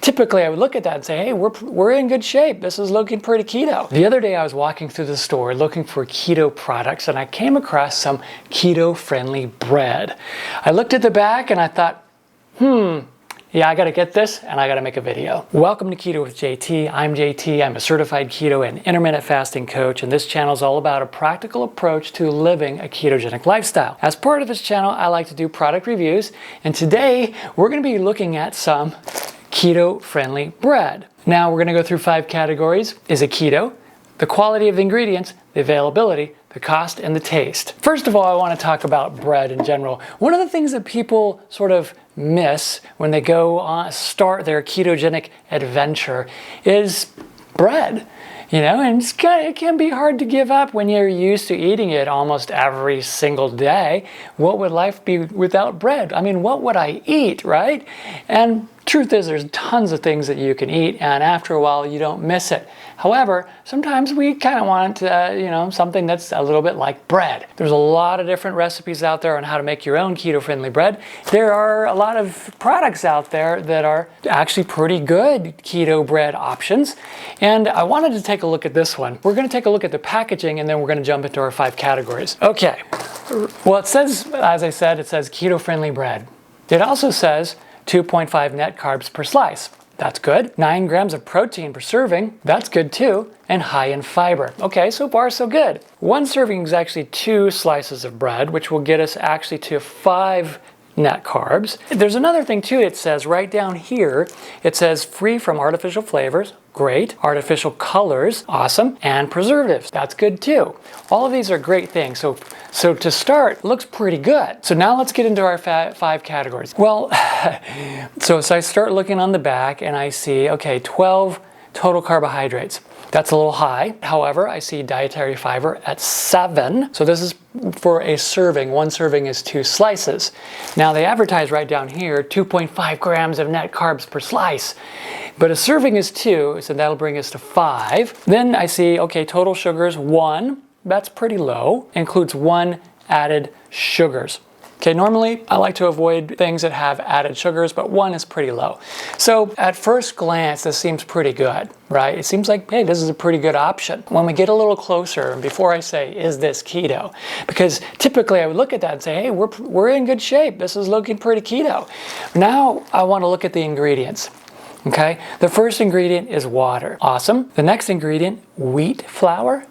typically I would look at that and say, hey, we're in good shape. This is looking pretty keto. The other day I was walking through the store looking for keto products and I came across some keto-friendly bread. I looked at the back and I thought, yeah, I gotta get this and I gotta make a video. Welcome to Keto with JT. I'm JT. I'm a certified keto and intermittent fasting coach, and this channel is all about a practical approach to living a ketogenic lifestyle. As part of this channel, I like to do product reviews, and today we're gonna be looking at some keto-friendly bread. Now we're gonna go through 5 categories. Is it keto? The quality of the ingredients, the availability, the cost, and the taste. First of all, I want to talk about bread in general. One of the things that people sort of miss when they go on start their ketogenic adventure is bread. You know, and it can be hard to give up when you're used to eating it almost every single day. What would life be without bread? I mean, what would I eat, right? And truth is, there's tons of things that you can eat, and after a while, you don't miss it. However, sometimes we kind of want, something that's a little bit like bread. There's a lot of different recipes out there on how to make your own keto-friendly bread. There are a lot of products out there that are actually pretty good keto bread options, and I wanted to take a look at this one. We're going to take a look at the packaging, and then we're going to jump into our 5 categories. Okay, well, it says, as I said, it says keto-friendly bread. It also says 2.5 net carbs per slice. That's good. 9 grams of protein per serving. That's good too. And high in fiber. Okay, so far so good. 1 serving is actually 2 slices of bread, which will get us actually to 5 net carbs. There's another thing too. It says right down here, it says free from artificial flavors. Great. Artificial colors. Awesome. And preservatives. That's good too. All of these are great things. So to start, looks pretty good. So now let's get into our 5 categories. Well, so I start looking on the back and I see, okay, 12 total carbohydrates. That's a little high. However, I see dietary fiber at 7. So this is for a serving. 1 serving is 2 slices. Now they advertise right down here, 2.5 grams of net carbs per slice. But a serving is 2, so that'll bring us to 5. Then I see, okay, total sugars 1. That's pretty low. Includes 1 added sugars. Okay, normally I like to avoid things that have added sugars, but 1 is pretty low. So at first glance, this seems pretty good, right? It seems like, hey, this is a pretty good option. When we get a little closer, and before I say, is this keto? Because typically I would look at that and say, hey, we're in good shape. This is looking pretty keto. Now I want to look at the ingredients. Okay, the first ingredient is water. Awesome. The next ingredient, wheat flour,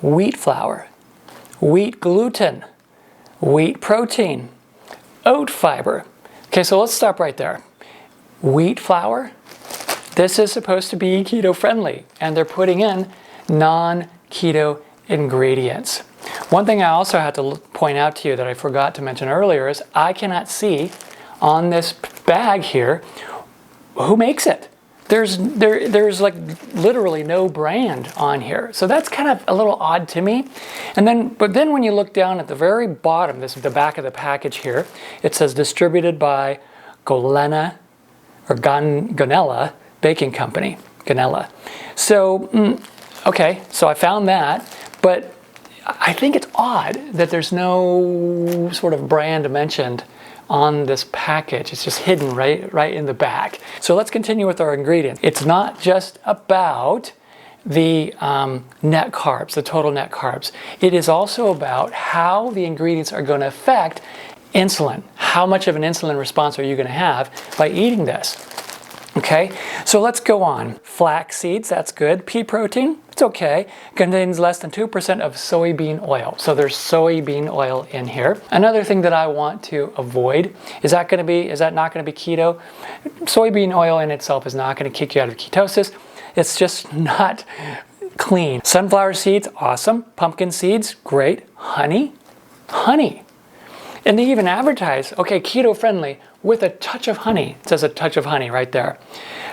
wheat gluten, wheat protein, oat fiber. Okay, so let's stop right there. Wheat flour, this is supposed to be keto friendly, and they're putting in non-keto ingredients. One thing I also have to point out to you that I forgot to mention earlier is I cannot see on this bag here who makes it. There's like literally no brand on here. So that's kind of a little odd to me. But then when you look down at the very bottom, this is the back of the package here, it says distributed by Gonella Baking Company. Gonella. So, okay, so I found that, but I think it's odd that there's no sort of brand mentioned on this package. It's just hidden right in the back. So let's continue with our ingredients. It's not just about the net carbs, the total net carbs. It is also about how the ingredients are going to affect insulin. How much of an insulin response are you going to have by eating this? Okay, so let's go on. Flax seeds, that's good. Pea protein, it's okay. Contains less than 2% of soybean oil. So there's soybean oil in here. Another thing that I want to avoid, is that not going to be keto? Soybean oil in itself is not going to kick you out of ketosis. It's just not clean. Sunflower seeds, awesome. Pumpkin seeds, great. Honey. And they even advertise, okay, keto friendly with a touch of honey. It says a touch of honey right there.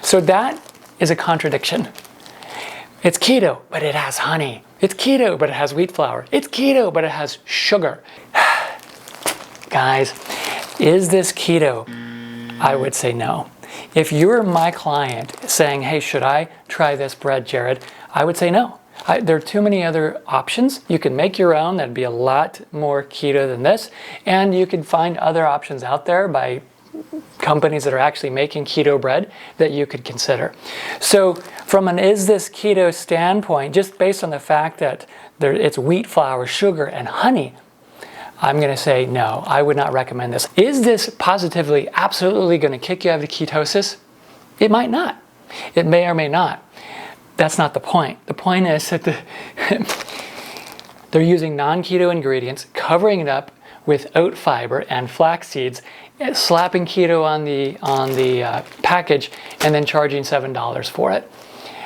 So that is a contradiction. It's keto, but it has honey. It's keto, but it has wheat flour. It's keto, but it has sugar. Guys, is this keto? I would say no. If you're my client saying, hey, should I try this bread, Jared? I would say no. There are too many other options. You can make your own. That'd be a lot more keto than this. And you can find other options out there by companies that are actually making keto bread that you could consider. So from an is this keto standpoint, just based on the fact that it's wheat flour, sugar, and honey, I'm going to say no, I would not recommend this. Is this positively, absolutely going to kick you out of ketosis? It might not. It may or may not. That's not the point. The point is that they're using non-keto ingredients, covering it up with oat fiber and flax seeds, slapping keto on the package, and then charging $7 for it.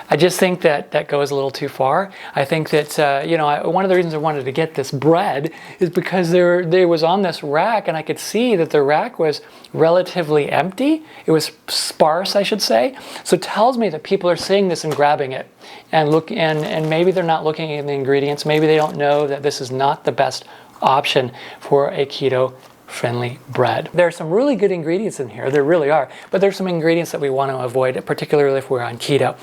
I just think that that goes a little too far. I think that, you know, one of the reasons I wanted to get this bread is because there was on this rack, and I could see that the rack was relatively empty. It was sparse, I should say. So it tells me that people are seeing this and grabbing it. And maybe they're not looking at the ingredients. Maybe they don't know that this is not the best option for a keto-friendly bread. There are some really good ingredients in here, there really are, but there's some ingredients that we want to avoid, particularly if we're on keto.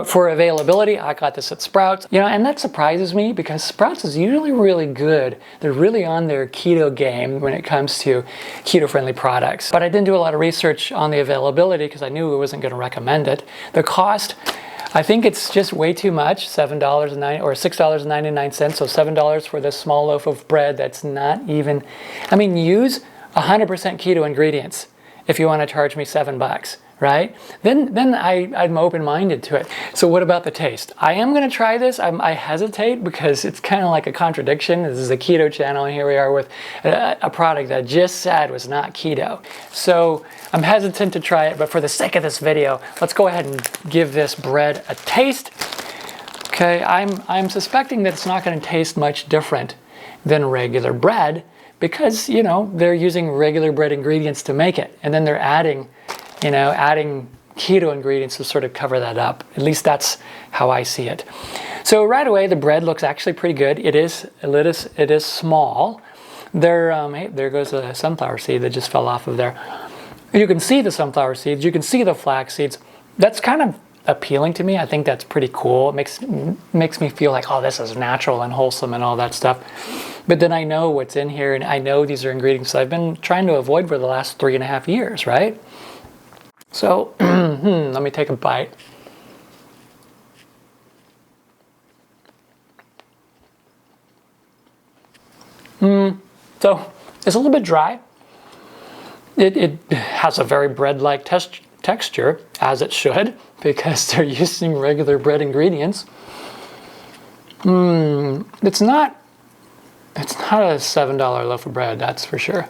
For availability, I got this at Sprouts, you know, and that surprises me because Sprouts is usually really good. They're really on their keto game when it comes to keto-friendly products. But I didn't do a lot of research on the availability because I knew I wasn't going to recommend it. The cost, I think it's just way too much, $7.90 or $6.99, so $7 for this small loaf of bread. That's not even, I mean, use 100% keto ingredients if you want to charge me $7, right? Then I'm open-minded to it. So what about the taste? I am going to try this. I hesitate because it's kind of like a contradiction. This is a keto channel, and here we are with a product that just said was not keto. So I'm hesitant to try it, but for the sake of this video, let's go ahead and give this bread a taste. Okay, I'm suspecting that it's not going to taste much different than regular bread because, you know, they're using regular bread ingredients to make it, and then they're adding keto ingredients to sort of cover that up. At least that's how I see it. So right away, the bread looks actually pretty good. It is small. Hey, there goes a sunflower seed that just fell off of there. You can see the sunflower seeds. You can see the flax seeds. That's kind of appealing to me. I think that's pretty cool. It makes me feel like, oh, this is natural and wholesome and all that stuff. But then I know what's in here, and I know these are ingredients I've been trying to avoid for the last 3.5 years, right? So let me take a bite. So it's a little bit dry. It has a very bread-like texture, as it should, because they're using regular bread ingredients. It's not a $7 loaf of bread, that's for sure.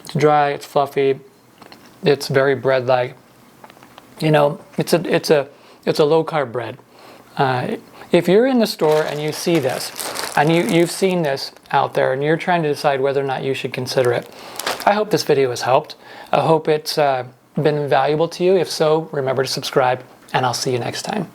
It's dry, it's fluffy, it's very bread-like. You know, it's a low-carb bread. If you're in the store and you see this, and you've seen this out there, and you're trying to decide whether or not you should consider it, I hope this video has helped. I hope it's been valuable to you. If so, remember to subscribe, and I'll see you next time.